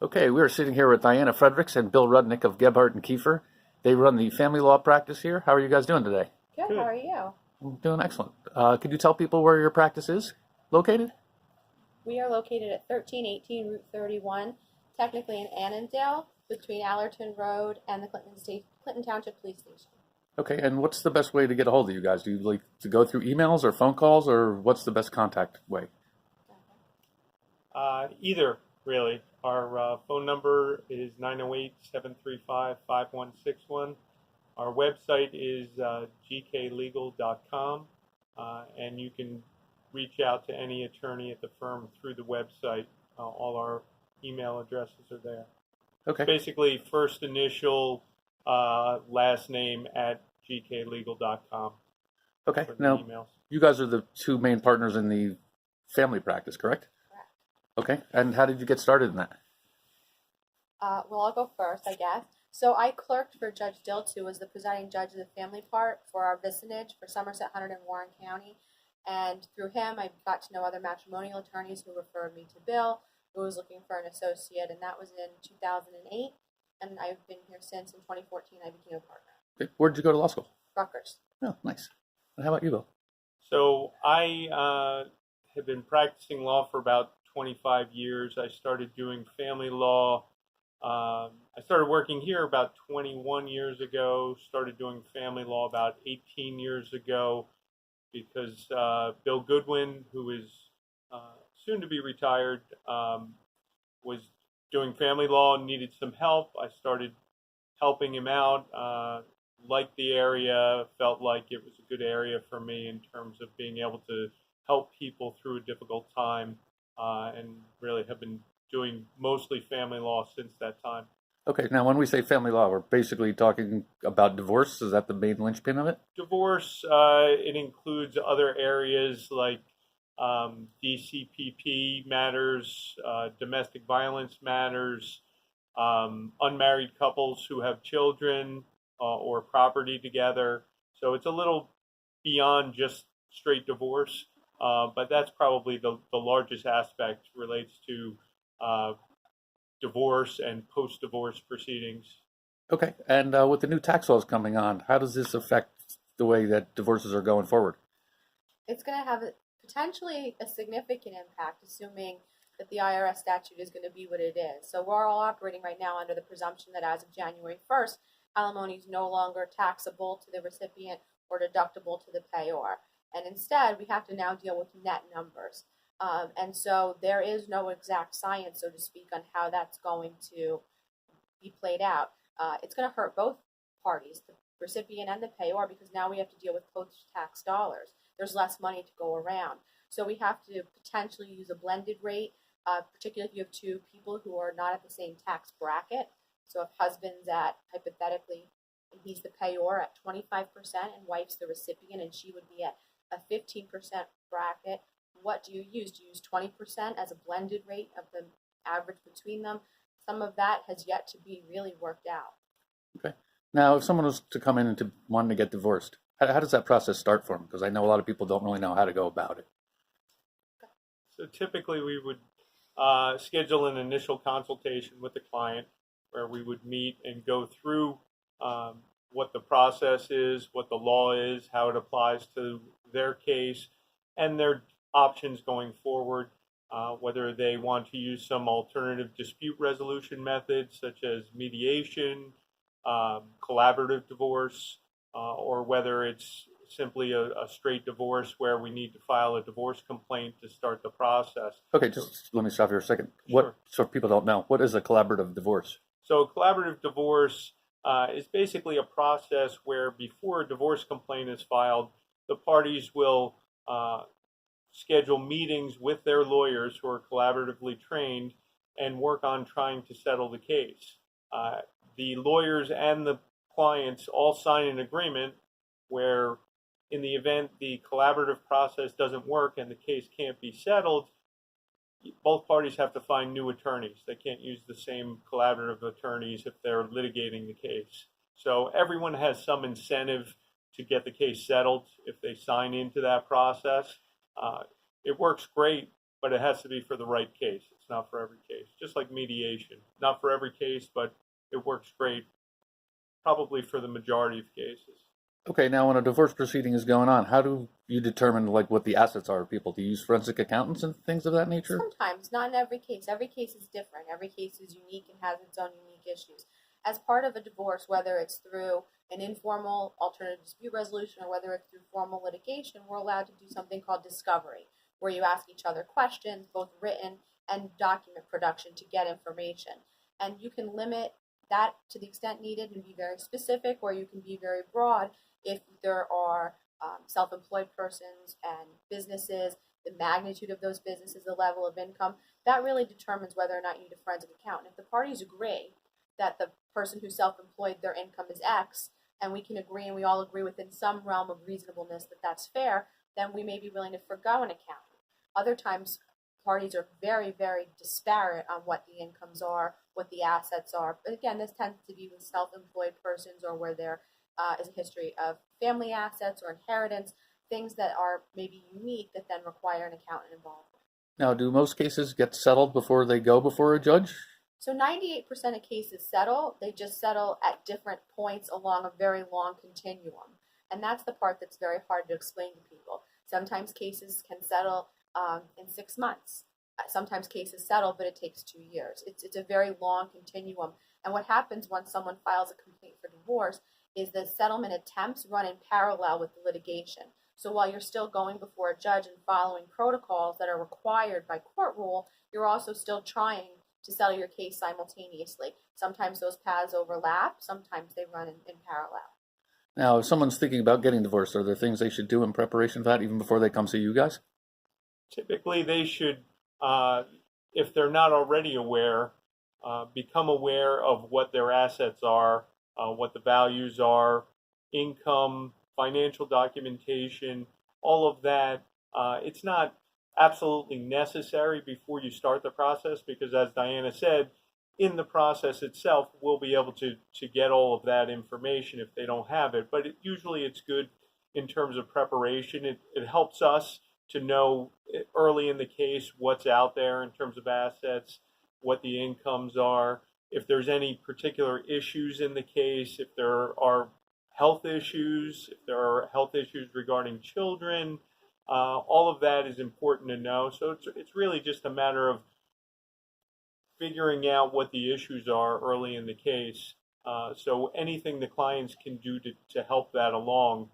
Okay, we are sitting here with Diana Fredericks and Bill Rudnik of Gebhardt and Kiefer. They run the family law practice here. How are you guys doing today? Good, how are you? I'm doing excellent. Could you tell people where your practice is located? We are located at 1318 Route 31, technically in Annandale, between Allerton Road and the Clinton Township Police Station. Okay, and what's the best way to get a hold of you guys? Do you like to go through emails or phone calls, or what's the best contact way? Either, really. Our phone number is 908-735-5161. Our website is gklegal.com, and you can reach out to any attorney at the firm through the website. All our email addresses are there. Okay. Basically, first initial, last name at gklegal.com. Okay. For the Now, emails. you guys are the two main partners in the family practice, correct? Correct. Okay. And how did you get started in that? Well, I'll go first, I guess. So I clerked for Judge Dilts, who was the presiding judge of the family part for our vicinage for Somerset, Hunterdon, and Warren County. And through him, I got to know other matrimonial attorneys who referred me to Bill, who was looking for an associate, and that was in 2008. And I've been here since. In 2014, I became a partner. Okay. Where did you go to law school? Rutgers. Oh, nice. And how about you, Bill? So I have been practicing law for about 25 years. I started doing family law. I started working here about 21 years ago, started doing family law about 18 years ago because Bill Goodwin, who is soon to be retired, was doing family law and needed some help. I started helping him out, liked the area, felt like it was a good area for me in terms of being able to help people through a difficult time, and really have been doing mostly family law since that time. Okay, now when we say family law, we're basically talking about divorce. Is that the main linchpin of it? Divorce, it includes other areas like DCPP matters, domestic violence matters, unmarried couples who have children or property together. So it's a little beyond just straight divorce, but that's probably the largest aspect relates to divorce and post-divorce proceedings. Okay, and with the new tax laws coming on, how does this affect the way that divorces are going forward? It's going to have potentially a significant impact, assuming that the IRS statute is going to be what it is. So we're all operating right now under the presumption that as of January 1st, alimony is no longer taxable to the recipient or deductible to the payor. And instead, we have to now deal with net numbers. And so there is no exact science, so to speak, on how that's going to be played out. It's going to hurt both parties, the recipient and the payor, because now we have to deal with post-tax dollars. There's less money to go around. So we have to potentially use a blended rate, particularly if you have two people who are not at the same tax bracket. So if husband's at, hypothetically, and he's the payor at 25% and wife's the recipient and she would be at a 15% bracket, what do you use? Do you use 20% as a blended rate of the average between them? Some of that has yet to be really worked out. Okay. Now, if someone was to come in and to want to get divorced, how does that process start for them? Because I know a lot of people don't really know how to go about it. So typically we would schedule an initial consultation with the client where we would meet and go through what the process is, what the law is, how it applies to their case, and their options going forward, whether they want to use some alternative dispute resolution methods such as mediation, collaborative divorce, or whether it's simply a straight divorce where we need to file a divorce complaint to start the process. Okay, just let me stop here a second. Sure. So if people don't know, what is a collaborative divorce? So a collaborative divorce is basically a process where before a divorce complaint is filed, the parties will schedule meetings with their lawyers who are collaboratively trained and work on trying to settle the case. The lawyers and the clients all sign an agreement where in the event the collaborative process doesn't work and the case can't be settled, both parties have to find new attorneys. They can't use the same collaborative attorneys if they're litigating the case. So everyone has some incentive to get the case settled if they sign into that process. It works great, but it has to be for the right case. It's not for every case. Just like mediation, not for every case, but it works great probably for the majority of cases. Okay, now when a divorce proceeding is going on, how do you determine like what the assets are of people? Do you use forensic accountants and things of that nature? Sometimes, not in every case. Every case is different. Every case is unique and has its own unique issues. As part of a divorce, whether it's through an informal alternative dispute resolution or whether it's through formal litigation, we're allowed to do something called discovery, where you ask each other questions, both written and document production, to get information. And you can limit that to the extent needed and be very specific, or you can be very broad if there are self-employed persons and businesses, the magnitude of those businesses, the level of income. That really determines whether or not you need a forensic accountant. If the parties agree that the person who's self-employed, their income is X, and we can agree and we all agree within some realm of reasonableness that that's fair, then we may be willing to forgo an accountant. Other times, parties are very, very disparate on what the incomes are, what the assets are. But again, this tends to be with self-employed persons or where there is a history of family assets or inheritance, things that are maybe unique that then require an accountant involvement. Now, do most cases get settled before they go before a judge? So 98% of cases settle. They just settle at different points along a very long continuum. And that's the part that's very hard to explain to people. Sometimes cases can settle in 6 months. Sometimes cases settle, but it takes 2 years. It's a very long continuum. And what happens once someone files a complaint for divorce is the settlement attempts run in parallel with the litigation. So while you're still going before a judge and following protocols that are required by court rule, you're also still trying to settle your case simultaneously. Sometimes those paths overlap, sometimes they run in parallel. Now, if someone's thinking about getting divorced, are there things they should do in preparation for that even before they come see you guys? Typically, they should, if they're not already aware, become aware of what their assets are, what the values are, income, financial documentation, all of that. It's not absolutely necessary before you start the process because, as Diana said, in the process itself, we'll be able to get all of that information if they don't have it. But usually it's good in terms of preparation. It helps us to know early in the case what's out there in terms of assets, what the incomes are, if there's any particular issues in the case, if there are health issues, if there are health issues regarding children, all of that is important to know. So it's really just a matter of figuring out what the issues are early in the case. So anything the clients can do to help that along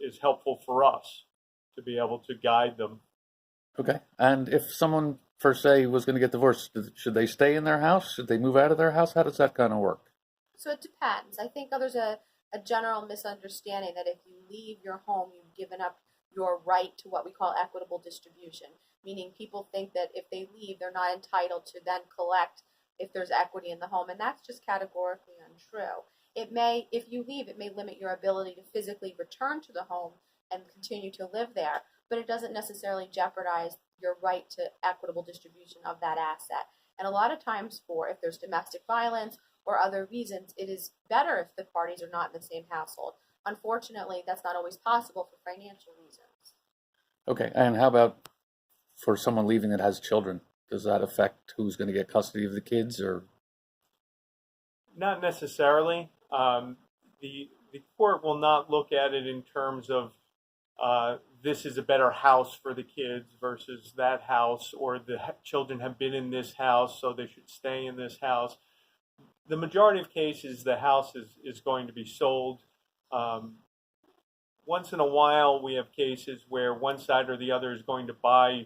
is helpful for us to be able to guide them. Okay. And if someone, per se, was going to get divorced, should they stay in their house? Should they move out of their house? How does that kind of work? So it depends. I think there's a general misunderstanding that if you leave your home, you've given up your right to what we call equitable distribution, meaning people think that if they leave, they're not entitled to then collect if there's equity in the home, and that's just categorically untrue. It may, if you leave, it may limit your ability to physically return to the home and continue to live there, but it doesn't necessarily jeopardize your right to equitable distribution of that asset. And a lot of times if there's domestic violence or other reasons, it is better if the parties are not in the same household. Unfortunately, that's not always possible for financial reasons. Okay. And how about for someone leaving that has children? Does that affect who's going to get custody of the kids, or? Not necessarily. The court will not look at it in terms of this is a better house for the kids versus that house, or the children have been in this house, so they should stay in this house. The majority of cases, the house is going to be sold. Once in a while, we have cases where one side or the other is going to buy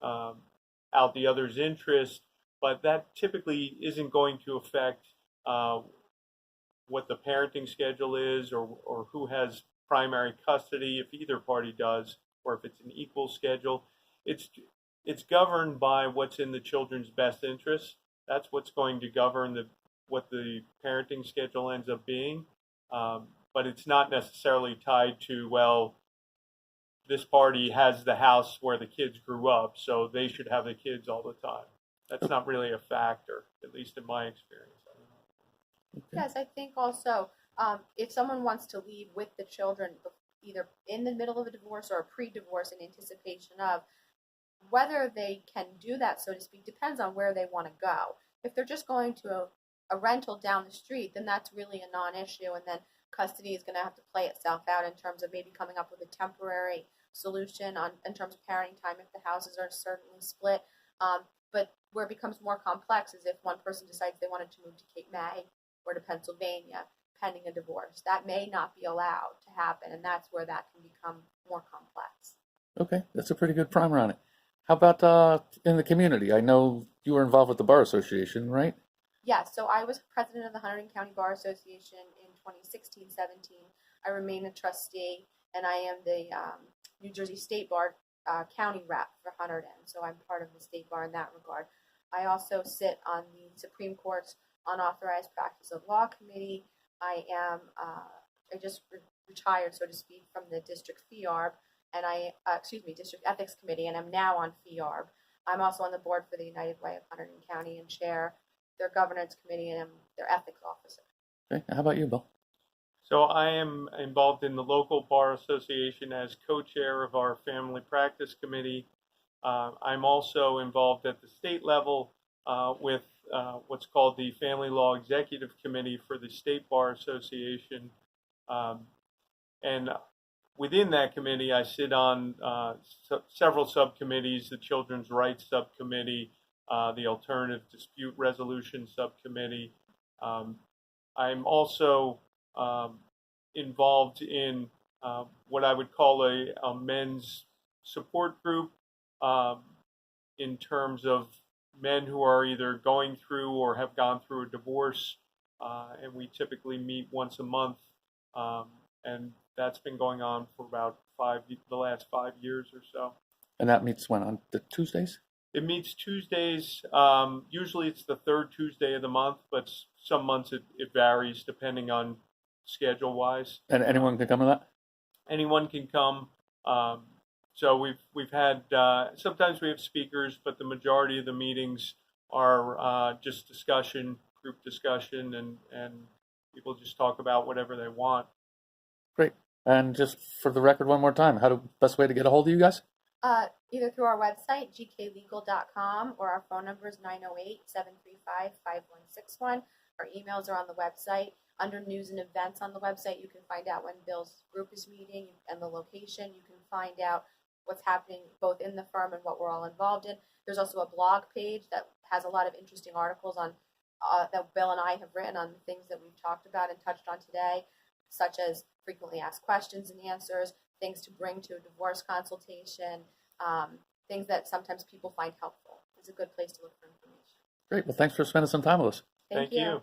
out the other's interest, but that typically isn't going to affect what the parenting schedule is or who has primary custody, if either party does, or if it's an equal schedule. It's governed by what's in the children's best interest. That's what's going to govern what the parenting schedule ends up being. But it's not necessarily tied to, well, this party has the house where the kids grew up, so they should have the kids all the time. That's not really a factor, at least in my experience. Okay. Yes, I think also if someone wants to leave with the children, either in the middle of a divorce or a pre-divorce in anticipation of, whether they can do that, so to speak, depends on where they want to go. If they're just going to a rental down the street, then that's really a non-issue, and then custody is going to have to play itself out in terms of maybe coming up with a temporary solution in terms of parenting time if the houses are certainly split. But where it becomes more complex is if one person decides they wanted to move to Cape May or to Pennsylvania pending a divorce. That may not be allowed to happen, and that's where that can become more complex. Okay, that's a pretty good primer on it. How about in the community? I know you were involved with the Bar Association, right? Yes, so I was president of the Hunterdon County Bar Association in 2016-17. I remain a trustee, and I am the New Jersey State Bar county rep for Hunterdon, so I'm part of the state bar in that regard. I also sit on the Supreme Court's Unauthorized Practice of Law Committee. I just retired, so to speak, from the district FEARB, and District Ethics Committee, and I'm now on FEARB. I'm also on the board for the United Way of Hunterdon County and chair their governance committee, and I'm their ethics officer. Okay, how about you, Bill? So I am involved in the local bar association as co-chair of our family practice committee. I'm also involved at the state level with what's called the Family Law Executive Committee for the State Bar Association. And within that committee, I sit on several subcommittees: the Children's Rights Subcommittee, the Alternative Dispute Resolution Subcommittee. I'm also involved in what I would call a men's support group in terms of men who are either going through or have gone through a divorce. And we typically meet once a month. And that's been going on for about the last 5 years or so. And that meets when, on the Tuesdays? It meets Tuesdays. Usually it's the third Tuesday of the month, but some months it varies depending on schedule-wise. And anyone can come to that? Anyone can come. So we've had sometimes we have speakers, but the majority of the meetings are just discussion, group discussion, and people just talk about whatever they want. Great. And just for the record, one more time, best way to get a hold of you guys? Either through our website, gklegal.com, or our phone number is 908-735-5161. Our emails are on the website. Under news and events on the website, you can find out when Bill's group is meeting and the location. You can find out what's happening both in the firm and what we're all involved in. There's also a blog page that has a lot of interesting articles on that Bill and I have written on the things that we've talked about and touched on today, such as frequently asked questions and answers, things to bring to a divorce consultation, things that sometimes people find helpful. It's a good place to look for information. Great. Well, thanks for spending some time with us. Thank you.